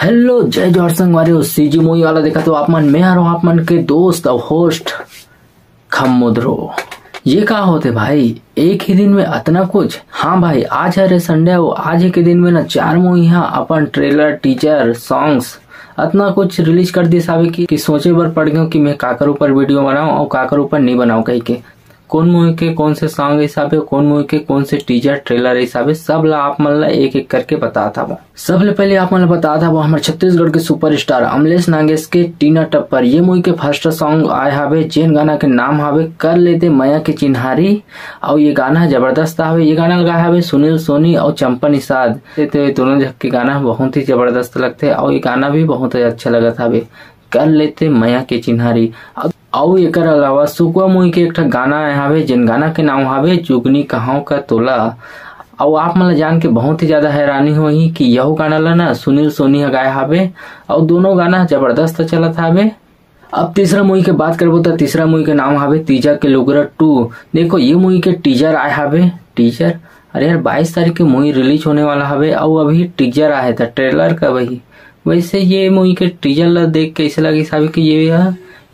Hello जय जोहर संगवारी CG movie वाला देखा तो आप मन मैं आ रहा हूँ आप मन के दोस्त और होस्ट खमुद्रो। ये कहा होते भाई एक ही दिन में इतना कुछ। हाँ भाई आज है रे संडे वो आज ही के दिन में ना 4 मूवी यहाँ अपन ट्रेलर टीजर सॉन्ग्स इतना कुछ रिलीज कर दी साहब कि सोचे बार पड़ गया कि मैं काकर ऊपर वीडियो बनाऊं और काकर ऊपर नहीं बनाऊं कहीं के कौन मूवी के कौन से सॉन्ग हिसाब है कौन मूवी के कौन से टीजर ट्रेलर हिसाब है सब ला आप मन ला एक एक करके बताता वो। सबले पहले आप मन बताता वो हमारे छत्तीसगढ़ के सुपरस्टार अमलेश नागेश के टीना टप्पर ये मूवी के फर्स्ट सॉन्ग आए हावे जेन गाना के नाम हावे कर लेते मैया के चिन्हारी और ये गाना जबरदस्त हावे। ये गाना गाया हावे सुनील सोनी और चंपा निषाद दोनों के गाना बहुत ही जबरदस्त लगते और ये गाना भी बहुत ही अच्छा लगता हावे कर लेते मैया के चिन्हारी। और एक अलावा सुकुआ मूवी के एक गाना आए हावे जिन गाना के नाम हावे जुगनी कहां का तोला। और आप मन जान के बहुत ही ज्यादा हैरानी हुई कि यह गाना ला ना सुनील सोनी गाया हावे और दोनों गाना जबरदस्त चलत हावे। अब तीसरा मूवी के बात करबो तो तीसरा मूवी के नाम हावे तीजा के लुगरा 2। देखो ये मूवी के टीजर आए हावे टीजर अरे यार 22 तारीख के मूवी रिलीज होने वाला हावे और अभी टीजर आया था ट्रेलर का वही। वैसे ये मूवी के टीजर ला देख के ऐसा लगे साहब कि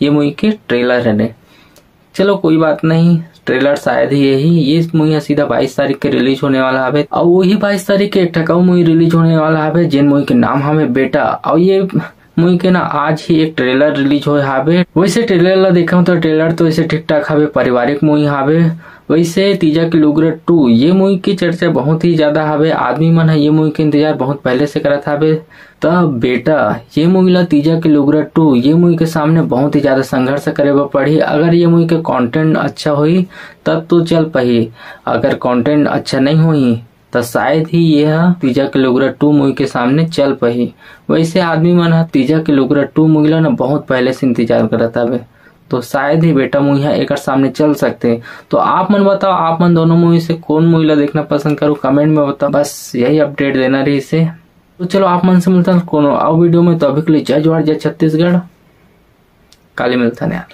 ये मूवी के ट्रेलर है। चलो कोई बात नहीं ट्रेलर शायद ही यही ये मूवी सीधा 22 तारीख के रिलीज होने वाला है और वही 22 तारीख के एक ठकाऊ मूवी रिलीज होने वाला है जिन मूवी के नाम हमें बेटा। और ये मूवी के ना आज ही एक ट्रेलर रिलीज हो हावे। वैसे ट्रेलर ला देखा तो ट्रेलर तो ऐसे ठीक ठाक हावे पारिवारिक मूवी हावे। वैसे तीजा के लुगरा 2 ये मूवी की चर्चा बहुत ही ज्यादा हावे आदमी मन है ये मूवी के इंतजार बहुत पहले से करत हावे। तब बेटा ये मूवी ला तीजा के लुगरा 2 ये मूवी के सामने बहुत ही ज्यादा संघर्ष करे पड़ी। अगर ये मूवी के कंटेंट अच्छा हुई तब तो चल पाही अगर कंटेंट अच्छा नहीं हुई तो शायद ही यह तीजा के लुगरा 2 मूवी के सामने चल पाही। वैसे आदमी मन है तीजा के लुगरा 2 मूवी ला ना बहुत पहले से इंतजार करत हावे तो शायद ही बेटा मूवी है एक सामने चल सकते। तो आप मन बताओ आप मन दोनों मूवी से कौन मूवी ला देखना पसंद करो कमेंट में बताओ। बस यही अपडेट देना रही इसे। तो चलो आप मन से मिलता है कोनो और वीडियो में तो अभी के लिए जय जोहर जय छत्तीसगढ़ काली मिलता है यार।